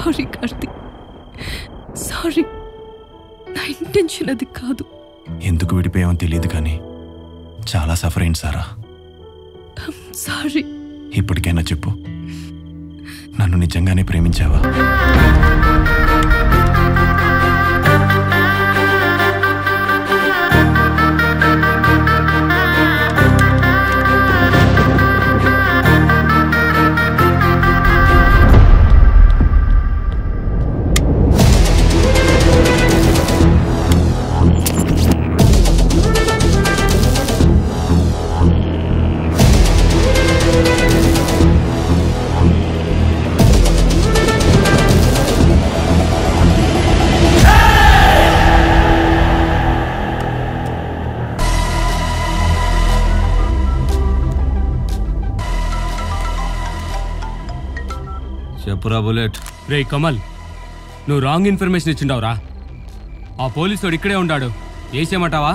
Sorry Karthik, sorry. నా intention అది కాదు. ఎందుకు విడిపోయామో తెలియదు కానీ చాలా సఫర్ అయింది సారా. సారీ. ఇప్పటికైనా చెప్పు, నన్ను నిజంగానే ప్రేమించావా? చెప్పురా బుల్లెట్. రే కమల్, నువ్వు రాంగ్ ఇన్ఫర్మేషన్ ఇచ్చిండావురా. ఆ పోలీసు ఇక్కడే ఉన్నాడు, వేసేయమంటావా?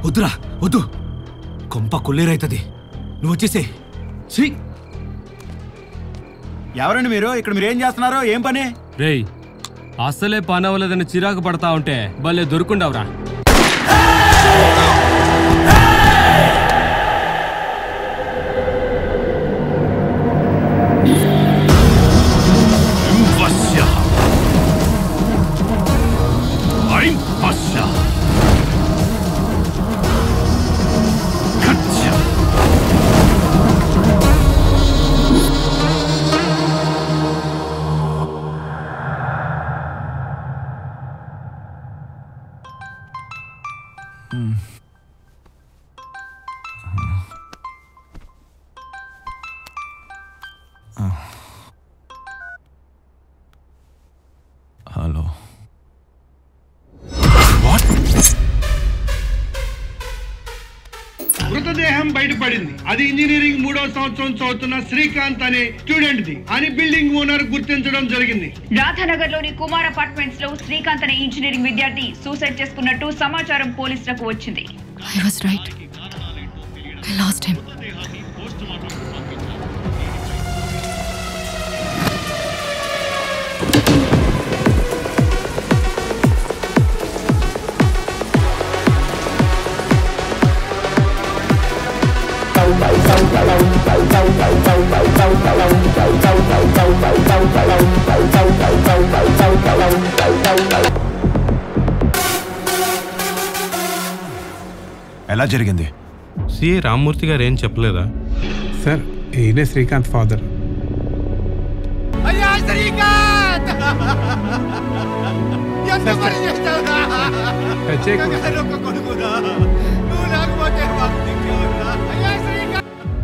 వద్దురా వద్దు, కొంప కొల్లేరైతుంది. నువ్వు వచ్చేసే. ఎవరండి మీరు? ఇక్కడ మీరేం చేస్తున్నారో? ఏం పని? రే అస్సలే పని అవ్వలేదని చిరాకు పడతా ఉంటే భలే దొరుకుండావురా. హలో. మృతదేహం బయటపడింది. అది ఇంజనీరింగ్ 3వ సంవత్సరం చదువుతున్న శ్రీకాంత్ అనే స్టూడెంట్ ది అని బిల్డింగ్ ఓనర్ గుర్తించడం జరిగింది. రాధానగర్ లోని కుమార్ అపార్ట్మెంట్స్ లో శ్రీకాంత్ అనే ఇంజనీరింగ్ విద్యార్థి సూసైడ్ చేసుకున్నట్టు సమాచారం పోలీసులకు వచ్చింది. I was right. I lost him. ఎలా జరిగింది? సిఏ రామ్మూర్తి గారు ఏం చెప్పలేదా? సార్, ఈయనే Srikanth father.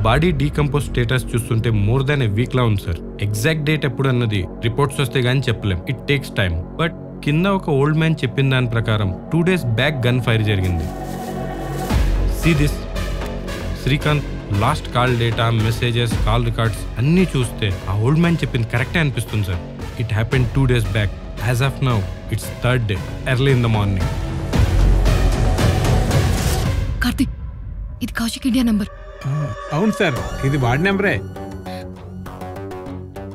Body decompose status చూస్తుంటే మోర్ దాన్ ఏ వీక్ లా ఉంది సార్. ఎగ్జాక్ట్ డేట్ ఎప్పుడు అన్నది రిపోర్ట్స్ వస్తే గానీ చెప్పలేం. It takes time. బట్ కింద ఒక ఓల్డ్ మ్యాన్ చెప్పిన దాని ప్రకారం 2 days బ్యాక్ గన్ ఫైర్ జరిగింది. See this. Srikanth last call data, messages, call records అన్నీ చూస్తే ఆ ఓల్డ్ మ్యాన్ చెప్పింది కరెక్టే అనిపిస్తుంది sir. It happen 2 days back. As of now it's 3rd day, early in the morning. Karthik, ఇది కౌశిక్ ఇండియా నంబర్. అవును sir, ఇది వాడి నెంబరే.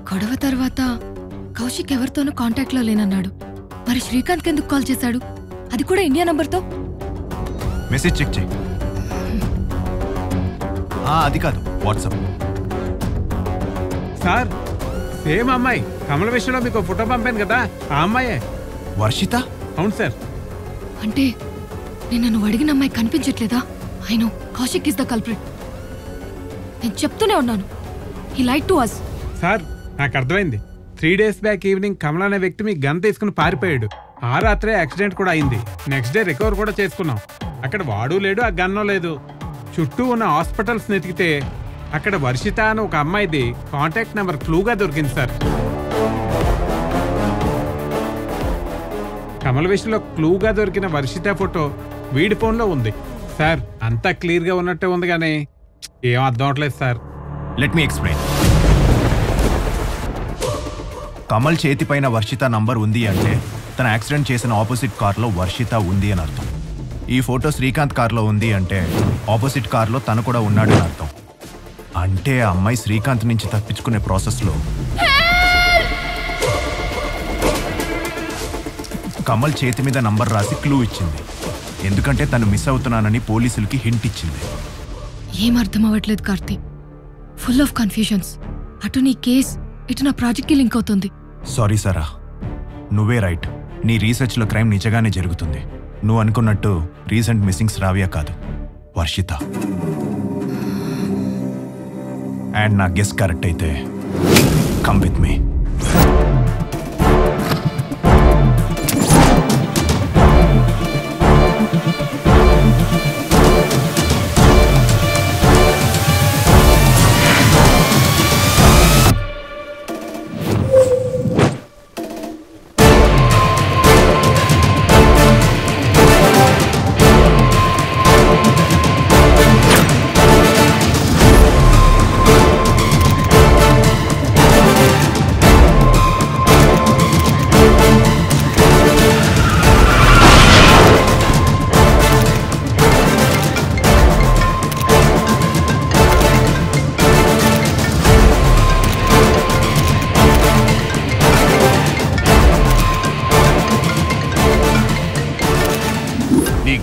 గొడవ తర్వాత కౌశిక్ ఎవరితోనూ కాంటాక్ట్ లో లేనన్నాడు. మరి శ్రీకాంత్ ఎందుకు కాల్ చేశాడు? అది కూడా ఇండియా నంబర్తో. మెసేజ్ చెక్ చేయి. అది కాదు, వాట్సాప్. సార్, సేమ్ అమ్మాయి. కమల విషయంలో మీకు ఫోటో పంపాను కదా, ఆ అమ్మాయే. వర్షిత? అవును సార్. అంటే నేను నువ్వు అడిగిన అమ్మాయి కనిపించట్లేదా? I know Kaushik is the culprit. నేను చెప్తూనే ఉన్నాను, he lied to us. Sir, నాకు అర్థమైంది. 3 days బ్యాక్ ఈవినింగ్ కమల అనే వ్యక్తి మీ గన్ తీసుకుని పారిపోయాడు. ఆ రాత్రే యాక్సిడెంట్ కూడా అయింది. నెక్స్ట్ డే రికవర్ కూడా చేసుకున్నాం. అక్కడ వాడు లేడు, ఆ గన్నో లేదు. చుట్టూ ఉన్న హాస్పిటల్స్ వెతికితే అక్కడ వర్షిత అని ఒక అమ్మాయిది కాంటాక్ట్ నెంబర్ క్లూగా దొరికింది సార్. కమల విషయంలో క్లూగా దొరికిన వర్షిత ఫోటో వీడి ఫోన్లో ఉంది సార్. అంతా క్లియర్గా ఉన్నట్టే ఉంది కానీ ఏం అర్థం అవట్లేదు sir. Let me explain. Kamal చేతిపైన వర్షిత నంబర్ ఉంది అంటే తన యాక్సిడెంట్ చేసిన ఆపోజిట్ కార్లో వర్షిత ఉంది అని అర్థం. ఈ ఫోటో శ్రీకాంత్ కార్లో ఉంది అంటే ఆపోజిట్ కార్లో తను కూడా ఉన్నాడు అని అర్థం. అంటే ఆ అమ్మాయి శ్రీకాంత్ నుంచి తప్పించుకునే ప్రాసెస్లో కమల్ చేతి మీద నంబర్ రాసి క్లూ ఇచ్చింది. ఎందుకంటే తను మిస్ అవుతున్నానని పోలీసులకి హింట్ ఇచ్చింది. ఏం అర్థం అవ్వట్లేదు కార్తీ. Full of confusions. అటు నీ కేస్, ఇటు నా ప్రాజెక్ట్కి లింక్ అవుతుంది. సారీ సారా, నువ్వే రైట్. నీ రీసెర్చ్లో క్రైమ్ నిజంగానే జరుగుతుంది. నువ్వు అనుకున్నట్టు రీసెంట్ మిస్సింగ్ శ్రావ్య కాదు, వర్షిత. అండ్ నా గెస్ కరెక్ట్ అయితే కమ్ విత్ మీ.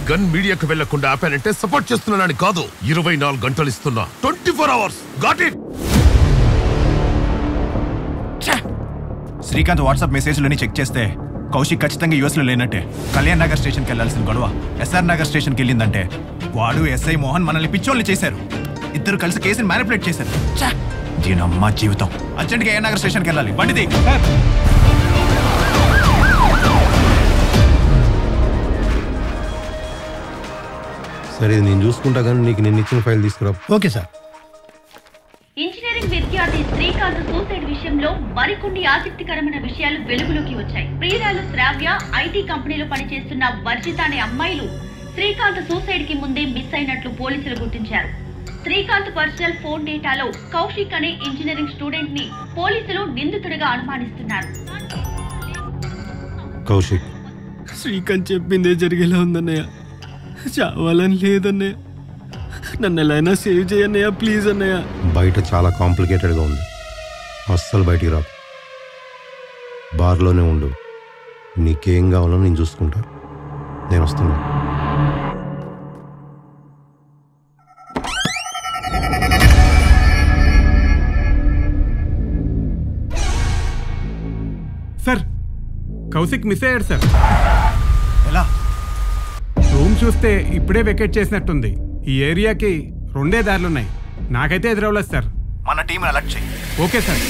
గన్ మీడియాకు వెళ్లకుండా ఆపానంటే సపోర్ట్ చేస్తున్నానని కాదు. 24 గంటలు ఇస్తున్నా, 24 hours. Got it. Srikanth WhatsApp మెసేజ్లని చెక్ చేస్తే కౌశిక్ ఖచ్చితంగా యూఎస్లో లేనట్టే. కళ్యాణ్ నగర్ స్టేషన్కి వెళ్లాల్సిన గొడవ ఎస్ఆర్ నగర్ స్టేషన్కి వెళ్ళిందంటే వాడు ఎస్ఐ మోహన్ మనల్ని పిచ్చోళ్ళు చేశారు. ఇద్దరు కలిసి కేసుని మ్యానిపులేట్ చేశారు. దీనమ్మ జీవితం. అర్జెంట్గా ఏ నగర్ స్టేషన్కి వెళ్ళాలి. బండిది. సరే, నేను చూసుకుంటా కానీ నీకు నేను ఇచ్చిన ఫైల్ తీసుకురా. Okay sir. ఇంజనీరింగ్ విద్యార్థి శ్రీకాంత్ సూసైడ్ విషయంలో మరికొన్ని ఆసక్తికరమైన విషయాలు వెలుగులోకి వచ్చాయి. ప్రియురాలు శ్రావ్య, ఐటీ కంపెనీలో పనిచేస్తున్న వర్షిత అనే అమ్మాయిలు శ్రీకాంత్ సూసైడ్ కి ముందే మిస్ అయినట్లు పోలీసులు గుర్తించారు. శ్రీకాంత్ పర్సనల్ ఫోన్ డేటాలో కౌశిక్ అనే ఇంజనీరింగ్ స్టూడెంట్ ని పోలీసులు నిందితుడిగా అనుమానిస్తున్నారు. కౌశిక్, శ్రీకాంత్ చెప్పిందే జరిగేలా ఉందన్నయ్య. చావాలని లేదన్నయ్య. నన్ను ఎలా సేవ్ చేయన్నయ్య, ప్లీజ్ అన్నయ్య. బయట చాలా కాంప్లికేటెడ్గా ఉంది. అస్సలు బయటికి రాకు. బార్లోనే ఉండు. నీకేం కావాలో నేను చూసుకుంటా. నేను వస్తున్నా. సార్, కౌశిక్ మిస్ అయ్యాడు సార్. ఎలా? రూమ్ చూస్తే ఇప్పుడే వెకేట్ చేసినట్టుంది. ఈ ఏరియాకి 2 దారులున్నాయి. నాకైతే ఎదురవ్వలేదు సార్. మన టీం అలర్ట్ చేయి. Okay sir.